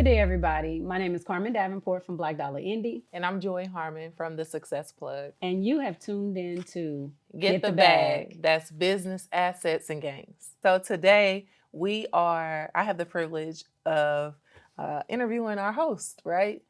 Good day, everybody. My name is Carmen Davenport from Black Dollar Indie, And I'm Joi Harmon from the Success Plug. and you have tuned in to Get the bag. That's business, assets, and gains. So today I have the privilege of interviewing our host, right?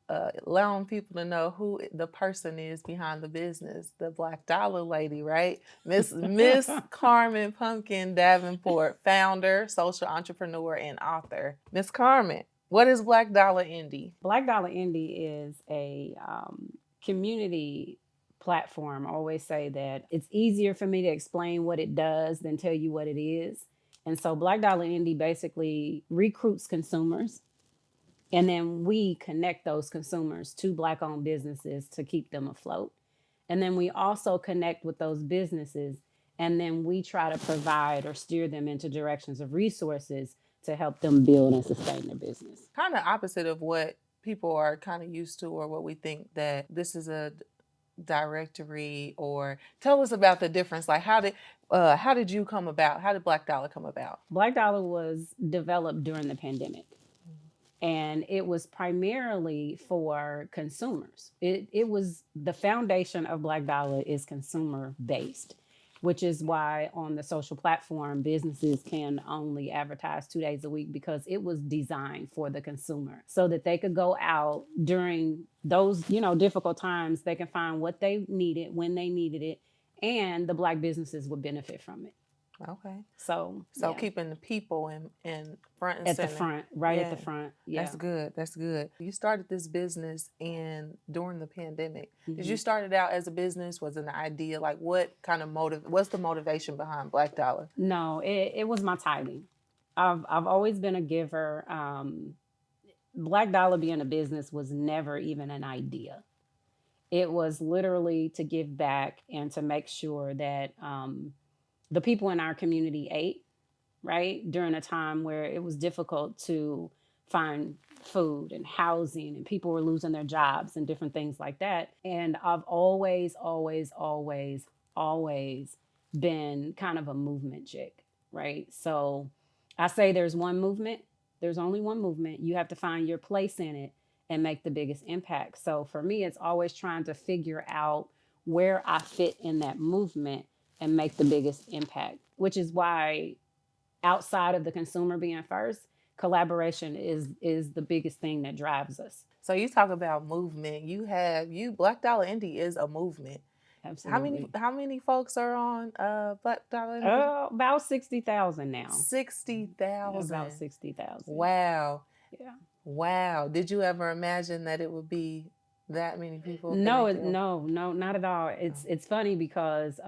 Allowing people to know who the person is behind the business, the Black Dollar lady, right? Miss Carmen Pumpkin Davenport, founder, social entrepreneur, and author. Miss Carmen, what is Black Dollar Indie? Black Dollar Indie is a community platform. I always say that it's easier for me to explain what it does than tell you what it is. And so Black Dollar Indie basically recruits consumers, and then we connect those consumers to Black owned businesses to keep them afloat. And then we also connect with those businesses, and then we try to provide or steer them into directions of resources to help them build and sustain their business. Kind of opposite of what people are kind of used to, or what we think that this is a directory. Or tell us about the difference. Like how did you come about? How did Black Dollar come about? Black Dollar was developed during the pandemic, and it was primarily for consumers. It was the foundation of Black Dollar is consumer based, which is why on the social platform businesses can only advertise 2 days a week, because it was designed for the consumer so that they could go out during those difficult times. They can find what they needed when they needed it, and the Black businesses would benefit from it. Okay. So yeah. Keeping the people in front and at center. the front, right at the front. Yeah. That's good. That's good. You started this business during the pandemic. Mm-hmm. Did you start it out as a business? Was it an idea? Like what kind of what's the motivation behind Black Dollar? No, it was my tithing. I've always been a giver. Black Dollar being a business was never even an idea. It was literally to give back and to make sure that the people in our community ate, right? During a time where it was difficult to find food and housing, and people were losing their jobs and different things like that. And I've always, always, always, always been kind of a movement chick, right? So I say there's one movement, there's only one movement. You have to find your place in it and make the biggest impact. So for me, it's always trying to figure out where I fit in that movement and make the biggest impact, which is why outside of the consumer being first, collaboration is the biggest thing that drives us. So you talk about movement. Black Dollar Indie is a movement. Absolutely. How many folks are on Black Dollar Indie? About 60,000 now. 60,000. About 60,000. Wow. Yeah. Wow. Did you ever imagine that it would be that many people? No, not at all. It's funny because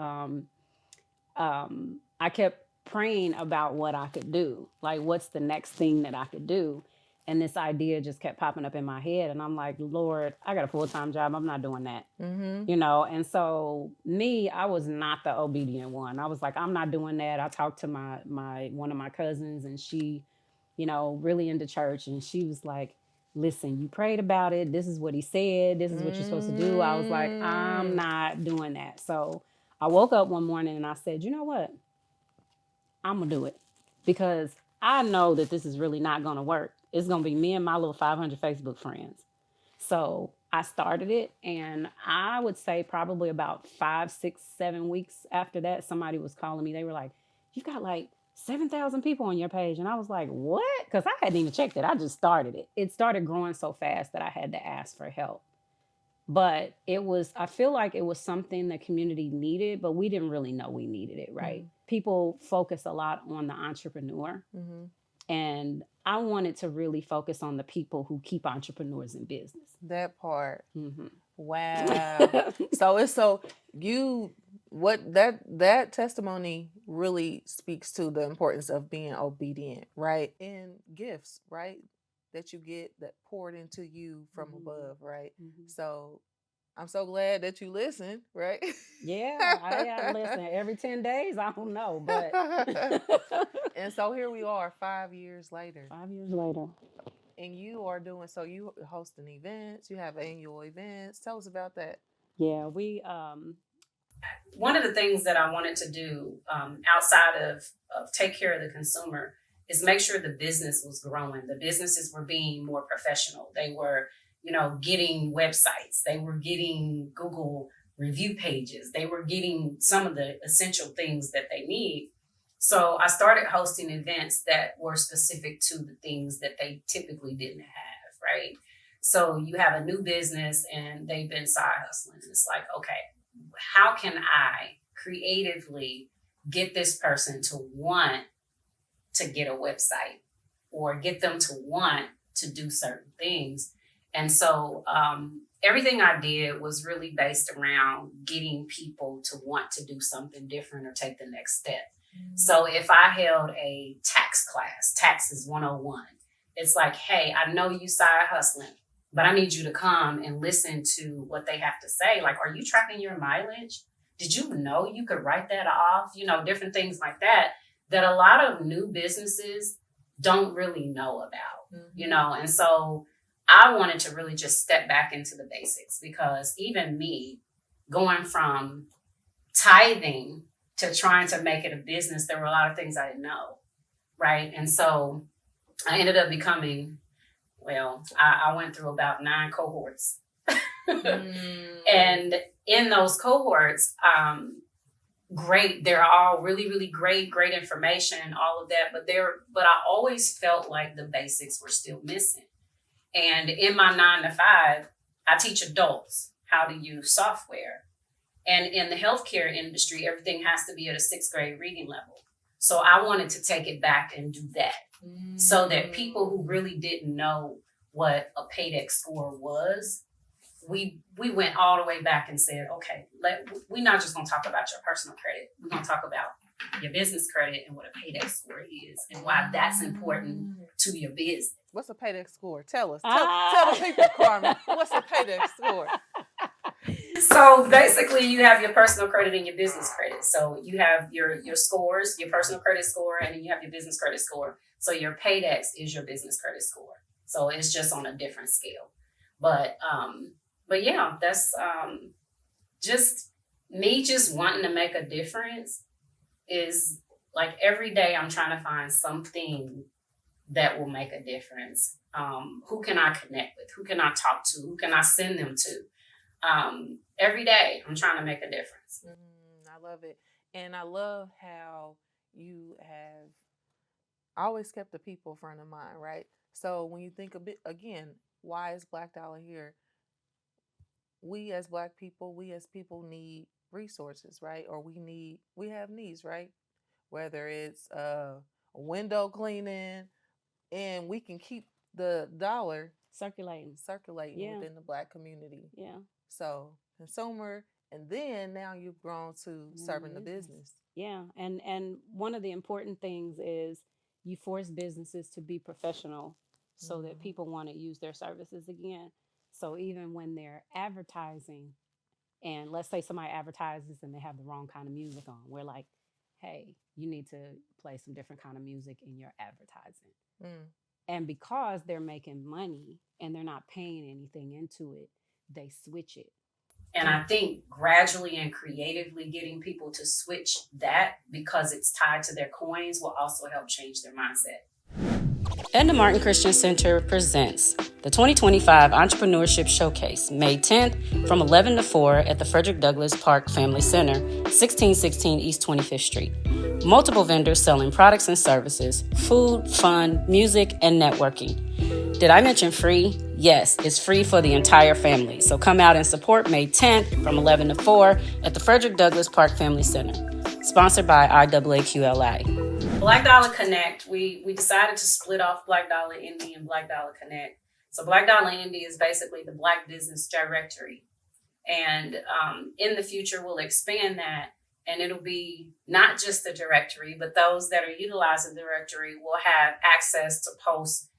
I kept praying about what I could do. Like, what's the next thing that I could do? And this idea just kept popping up in my head. And I'm like, Lord, I got a full-time job. I'm not doing that. Mm-hmm. And so I was not the obedient one. I was like, I'm not doing that. I talked to my one of my cousins, and she, really into church. And she was like, listen, you prayed about it. This is what he said. This is what you're supposed to do. I was like, I'm not doing that. So I woke up one morning and I said, you know what? I'm going to do it, because I know that this is really not going to work. It's going to be me and my little 500 Facebook friends. So I started it, and I would say probably about 5, 6, 7 weeks after that, somebody was calling me. They were like, you've got like 7,000 people on your page. And I was like, what? Because I hadn't even checked it. I just started it. It started growing so fast that I had to ask for help. But I feel like it was something the community needed, but we didn't really know we needed it, right? Mm-hmm. People focus a lot on the entrepreneur. Mm-hmm. And I wanted to really focus on the people who keep entrepreneurs in business. That part. Mm-hmm. Wow. That testimony really speaks to the importance of being obedient, right? And gifts, right? That you get that poured into you from above, right? Mm-hmm. So I'm so glad that you listen, right? Yeah, I listen every 10 days. I don't know, but. And so here we are 5 years later. 5 years later. And you hosting events, you have annual events. Tell us about that. Yeah, one of the things that I wanted to do outside of take care of the consumer is make sure the business was growing. The businesses were being more professional. They were, getting websites. They were getting Google review pages. They were getting some of the essential things that they need. So I started hosting events that were specific to the things that they typically didn't have, right? So you have a new business and they've been side hustling. It's like, okay, how can I creatively get this person to want to get a website or get them to want to do certain things? And so everything I did was really based around getting people to want to do something different or take the next step. So if I held a tax class, Taxes 101, it's like, hey, I know you side hustling, but I need you to come and listen to what they have to say. Like, are you tracking your mileage? Did you know you could write that off? Different things like that a lot of new businesses don't really know about, And so I wanted to really just step back into the basics, because even me going from tithing to trying to make it a business, there were a lot of things I didn't know. Right. And so I ended up becoming, I went through about 9 cohorts. And in those cohorts, great, they're all really, really great information, all of that. But I always felt like the basics were still missing. And in my 9 to 5, I teach adults how to use software. And in the healthcare industry, everything has to be at a 6th grade reading level. So I wanted to take it back and do that, so that people who really didn't know what a paydex score was, we went all the way back and said, okay, we're not just going to talk about your personal credit. We're going to talk about your business credit and what a paydex score is and why that's important to your business. What's a paydex score? Tell us. Tell the people, Carmen. What's a paydex score? So basically, you have your personal credit and your business credit. So you have your scores, your personal credit score, and then you have your business credit score. So your paydex is your business credit score. So it's just on a different scale. But yeah, that's just me just wanting to make a difference. Is like every day I'm trying to find something that will make a difference. Who can I connect with? Who can I talk to? Who can I send them to? Every day I'm trying to make a difference. I love it. And I love how you have always kept the people front of mind, right? So when you think a bit, again, why is Black Dollar here? We as Black people, we as people need resources, right? Or we have needs, right? Whether it's a window cleaning, and we can keep the dollar circulating within the Black community. Yeah. So consumer, and then now you've grown to serving the business. Yeah. And one of the important things is you force businesses to be professional so that people want to use their services again. So even when they're advertising, and let's say somebody advertises and they have the wrong kind of music on, we're like, hey, you need to play some different kind of music in your advertising. And because they're making money and they're not paying anything into it, they switch it. And I think gradually and creatively getting people to switch that because it's tied to their coins will also help change their mindset. Edna Martin Christian Center presents the 2025 Entrepreneurship Showcase, May 10th from 11 to 4 at the Frederick Douglass Park Family Center, 1616 East 25th Street. Multiple vendors selling products and services, food, fun, music, and networking. Did I mention free? Yes, it's free for the entire family. So come out and support May 10th from 11 to 4 at the Frederick Douglass Park Family Center. Sponsored by IAAQLA. Black Dollar Connect, we decided to split off Black Dollar Indie and Black Dollar Connect. So Black Dollar Indie is basically the Black Business Directory. And in the future, we'll expand that. And it'll be not just the directory, but those that are utilizing the directory will have access to post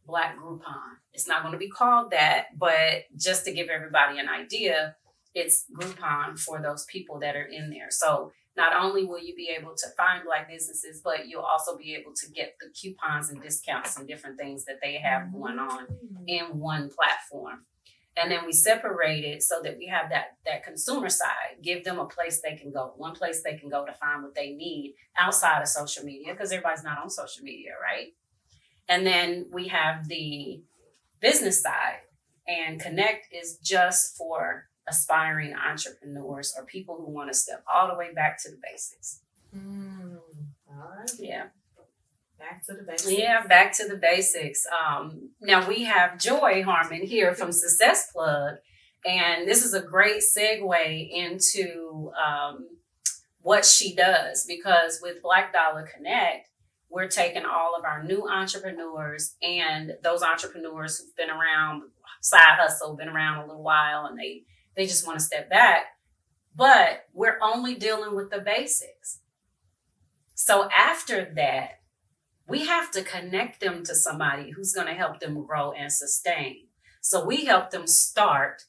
Black Groupon. It's not going to be called that, but just to give everybody an idea, it's Groupon for those people that are in there. So not only will you be able to find Black businesses, but you'll also be able to get the coupons and discounts and different things that they have going on in one platform. And then we separate it so that we have that consumer side, give them a place they can go, one place they can go to find what they need outside of social media, because everybody's not on social media, right? And then we have the business side, and Connect is just for aspiring entrepreneurs or people who want to step all the way back to the basics. All right. Yeah. Back to the basics. Yeah, back to the basics. Now we have Joi Harmon here from Success Plug, and this is a great segue into what she does, because with Black Dollar Connect, we're taking all of our new entrepreneurs and those entrepreneurs who've been around, side hustle, been around a little while, and they just want to step back. But we're only dealing with the basics. So after that, we have to connect them to somebody who's going to help them grow and sustain. So we help them start,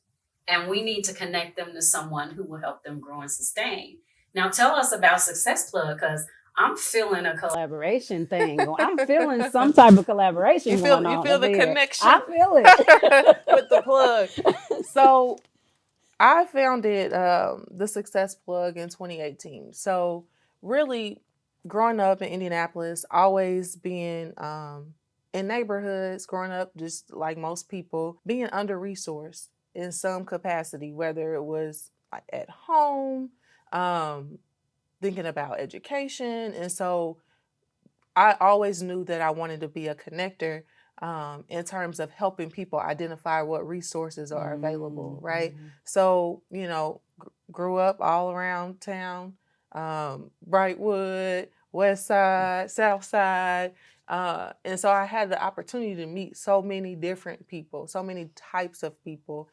and we need to connect them to someone who will help them grow and sustain. Now, tell us about Success Plug, because I'm feeling a collaboration thing. I'm feeling some type of collaboration going on. You feel the connection. I feel it. With the plug. So I founded the Success Plug in 2018. So really, growing up in Indianapolis, always being in neighborhoods, growing up just like most people, being under-resourced in some capacity, whether it was like at home, thinking about education. And so I always knew that I wanted to be a connector in terms of helping people identify what resources are available, right? So, grew up all around town, Brightwood, West Side, South Side. And so I had the opportunity to meet so many different people, so many types of people,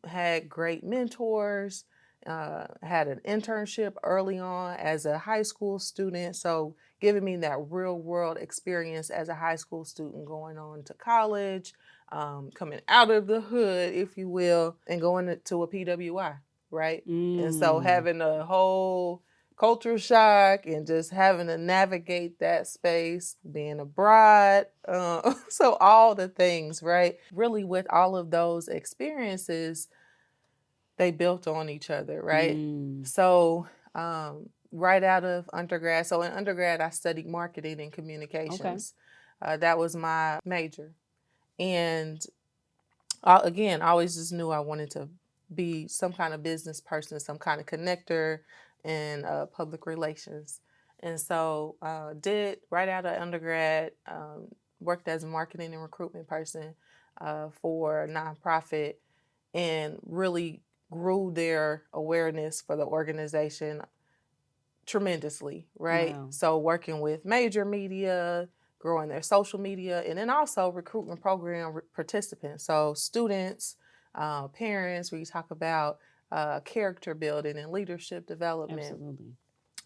had great mentors, had an internship early on as a high school student. So giving me that real world experience as a high school student, going on to college, coming out of the hood, if you will, and going to a PWI, right? And so having a whole culture shock and just having to navigate that space, being a bride, so all the things, right? Really, with all of those experiences, they built on each other, right? So right out of undergrad, so in undergrad, I studied marketing and communications. That was my major. And again, I always just knew I wanted to be some kind of business person, some kind of connector in public relations. And so did right out of undergrad, worked as a marketing and recruitment person for a nonprofit, and really grew their awareness for the organization tremendously, right? Wow. So working with major media, growing their social media, and then also recruitment program participants. So students, parents, where you talk about character building and leadership development. Absolutely.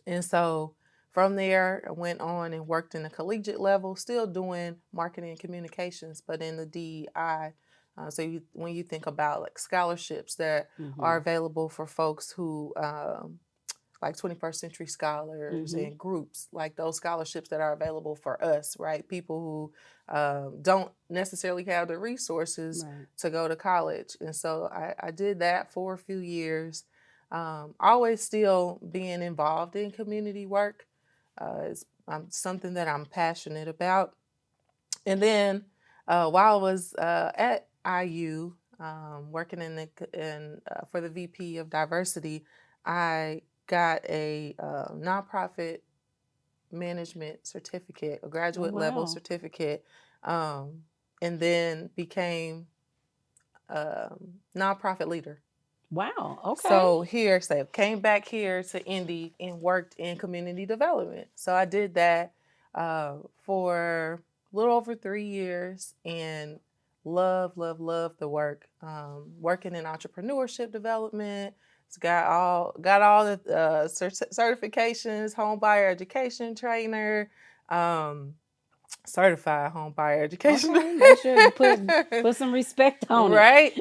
And so from there, I went on and worked in the collegiate level, still doing marketing and communications, but in the DEI. So when you think about like scholarships that are available for folks who like 21st Century Scholars and groups, like those scholarships that are available for us, right? People who don't necessarily have the resources to go to college. And so I did that for a few years, always still being involved in community work. It's something that I'm passionate about. And then while I was at IU, working for the VP of Diversity, I got a nonprofit management certificate, a graduate level certificate, and then became a nonprofit leader. Wow. Okay. So came back here to Indy and worked in community development. So I did that for a little over 3 years, and love the work. Working in entrepreneurship development. It's got all the certifications, home buyer education trainer, certified home buyer education. Okay, make sure you put some respect on it. Right.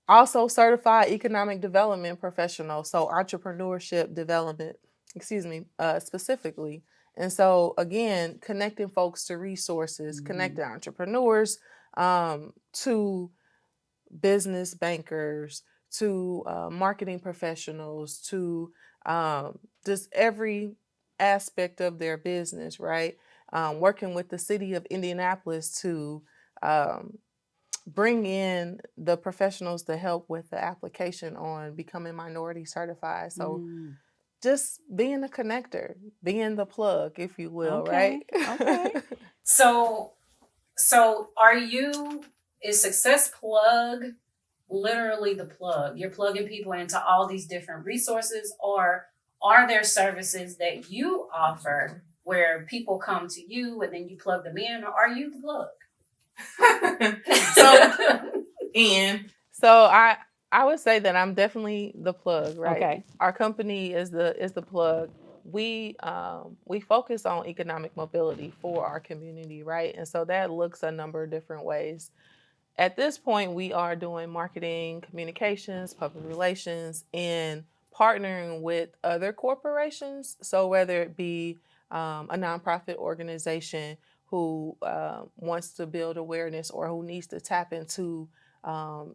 Also certified economic development professional, so entrepreneurship development, specifically. And so again, connecting folks to resources, connecting entrepreneurs to business bankers to marketing professionals to just every aspect of their business, right? Working with the city of Indianapolis to um, bring in the professionals to help with the application on becoming minority certified. So just being a connector, being the plug, if you will, Okay. right? Okay. So is Success Plug literally the plug? You're plugging people into all these different resources, or are there services that you offer where people come to you and then you plug them in, or are you the plug? So I would say that I'm definitely the plug, right? Okay. Our company is the plug. We focus on economic mobility for our community, right? And so that looks a number of different ways. At this point, we are doing marketing, communications, public relations, and partnering with other corporations. So whether it be a nonprofit organization who wants to build awareness or who needs to tap into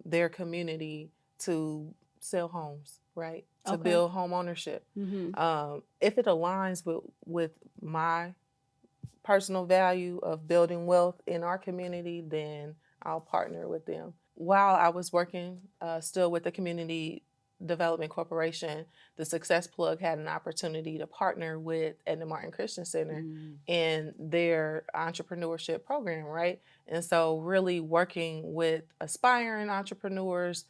their community to sell homes, right? To build home ownership. If it aligns with my personal value of building wealth in our community, then I'll partner with them. While I was working still with the Community Development Corporation, the Success Plug had an opportunity to partner with Edna Martin Christian Center in their entrepreneurship program, right? And so really working with aspiring entrepreneurs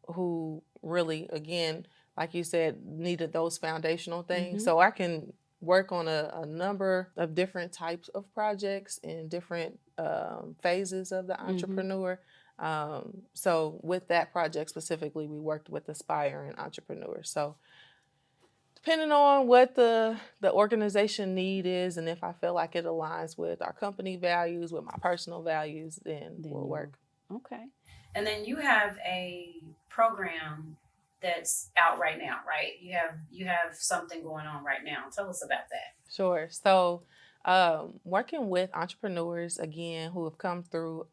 who really, again, like you said, needed those foundational things. So I can work on a number of different types of projects in different phases of the entrepreneur. So with that project specifically, we worked with aspiring entrepreneurs. So depending on what the organization need is, and if I feel like it aligns with our company values, with my personal values, then we'll work. Okay. And then you have a program that's out right now, right? You have something going on right now. Tell us about that. Sure. So working with entrepreneurs again who have come through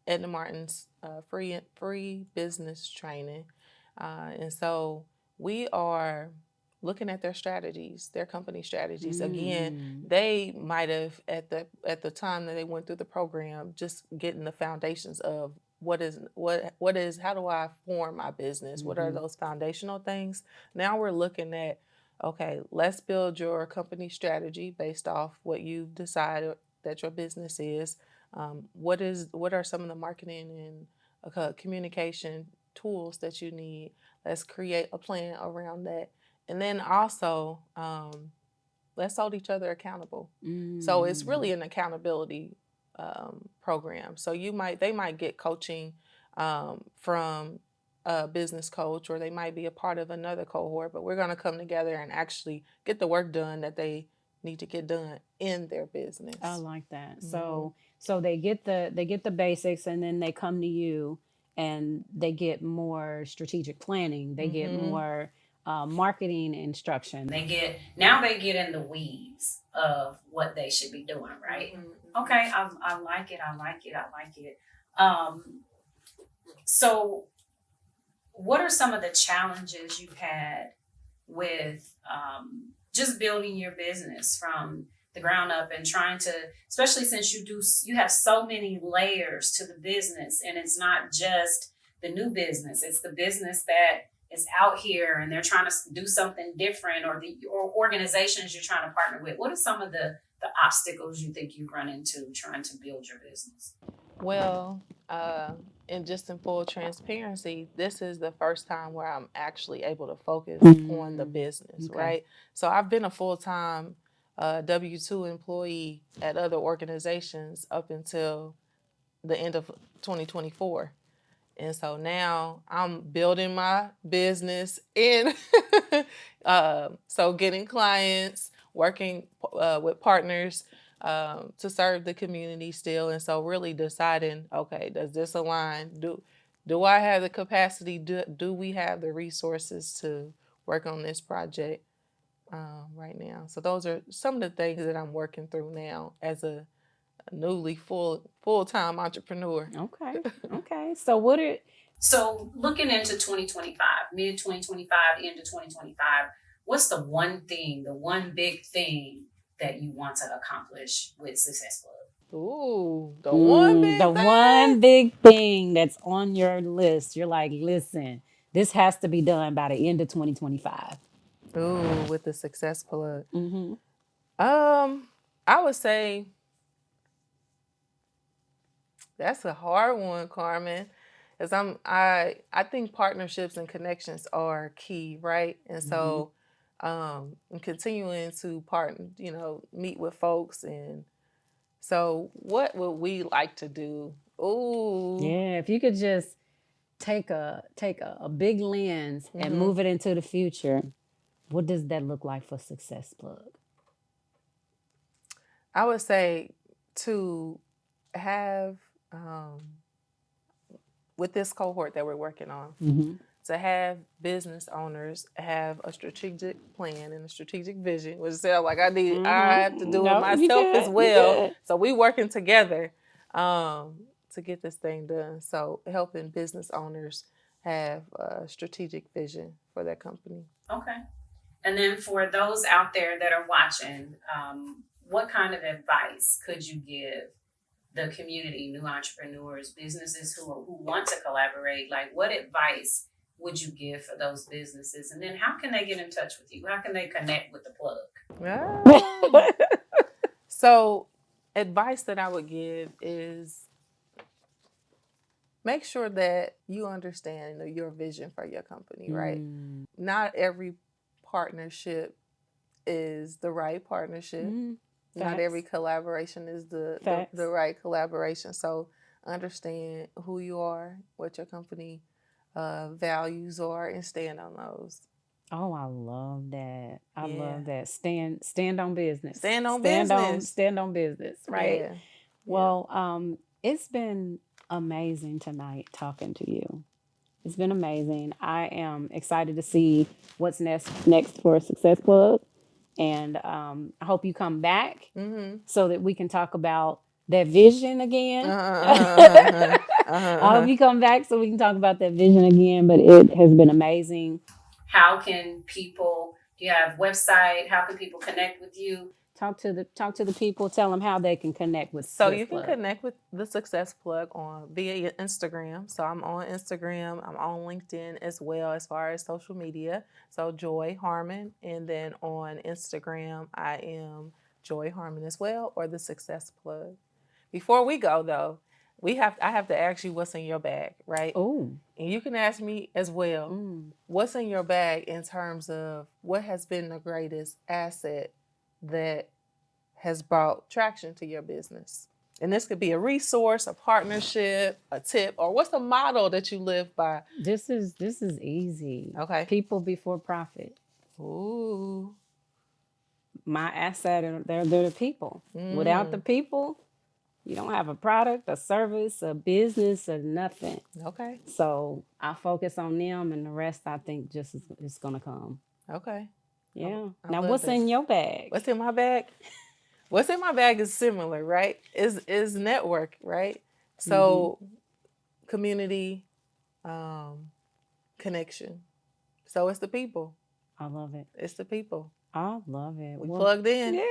Edna Martin's free business training, and so we are looking at their strategies, their company strategies. Again, they might have at the time that they went through the program just getting the foundations of what is how do I form my business? What are those foundational things? Now we're looking at, okay, let's build your company strategy based off what you've decided that your business is. What are some of the marketing and communication tools that you need? Let's create a plan around that. And then also, let's hold each other accountable. So it's really an accountability program. So they might get coaching from a business coach, or they might be a part of another cohort, but we're going to come together and actually get the work done that they need to get done in their business. I like that. So they get the basics, and then they come to you and they get more strategic planning. They get more marketing instruction. They get in the weeds of what they should be doing, right? Okay, I like it. I like it. I like it. So what are some of the challenges you've had with just building your business from the ground up and trying to, especially since you have so many layers to the business, and it's not just the new business, it's the business that is out here and they're trying to do something different, or the organizations you're trying to partner with. What are some of the obstacles you think you've run into trying to build your business? Well, and just in full transparency, this is the first time where I'm actually able to focus on the business, right? So I've been a full-time W-2 employee at other organizations up until the end of 2024. And so now I'm building my business in. So getting clients, working with partners to serve the community still. And so really deciding, okay, does this align? Do I have the capacity? Do we have the resources to work on this project right now? So those are some of the things that I'm working through now as a newly full-time entrepreneur. Okay. Okay. So looking into 2025, mid 2025, into 2025, what's the one big thing that you want to accomplish with Success Club? Ooh, the one big thing that's on your list. You're like, listen, this has to be done by the end of 2025. Ooh, with the Success Plug. Mm-hmm. I would say that's a hard one, Carmen. Because I think partnerships and connections are key, right? And so I'm continuing to meet with folks. And so what would we like to do? Ooh. Yeah, if you could just take a big lens and move it into the future, what does that look like for Success Plug? I would say to have with this cohort that we're working on, to have business owners have a strategic plan and a strategic vision, which sounds like I have to do it myself as well. So we working together to get this thing done. So helping business owners have a strategic vision for their company. Okay. And then for those out there that are watching, what kind of advice could you give the community, new entrepreneurs, businesses who want to collaborate? Like, what advice would you give for those businesses? And then how can they get in touch with you? How can they connect with the plug? So advice that I would give is make sure that you understand your vision for your company, right? Not every partnership is the right partnership. Not every collaboration is the right collaboration. So understand who you are, what your company values are, and stand on those. Oh, I love that. I love that. Stand on business. Stand on business. Right. Yeah. Well, it's been amazing tonight talking to you. It's been amazing. I am excited to see what's next for Success Plug. And I hope you come back so that we can talk about that vision again. I hope you come back so we can talk about that vision again. But it has been amazing. How can people? Do you have a website? How can people connect with you? Talk to the people. Tell them how they can connect with. So you can connect with the Success Plug via Instagram. So I'm on Instagram. I'm on LinkedIn as well as far as social media. So Joi Harmon, and then on Instagram I am Joi Harmon as well, or the Success Plug. Before we go though, I have to ask you what's in your bag, right? Oh. And you can ask me as well. What's in your bag in terms of what has been the greatest asset that has brought traction to your business? And this could be a resource, a partnership, a tip, or what's the motto that you live by? This is easy. Okay. People before profit. Ooh. My asset, they're the people. Without the people, you don't have a product, a service, a business, or nothing. Okay. So I focus on them, and the rest I think just is going to come. Okay. Yeah. Now, what's in your bag? What's in my bag? What's in my bag is similar, right? Is network, right? So community, connection. So it's the people. I love it. It's the people. I love it. We plugged in. Yeah.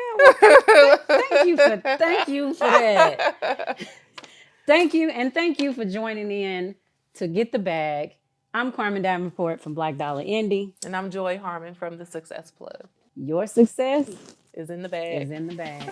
Thank you for that. Thank you for joining in to Get the Bag. I'm Carmen Davenport from Black Dollar Indie. And I'm Joi Harmon from the Success Plug. Your success is in the bag. Is in the bag.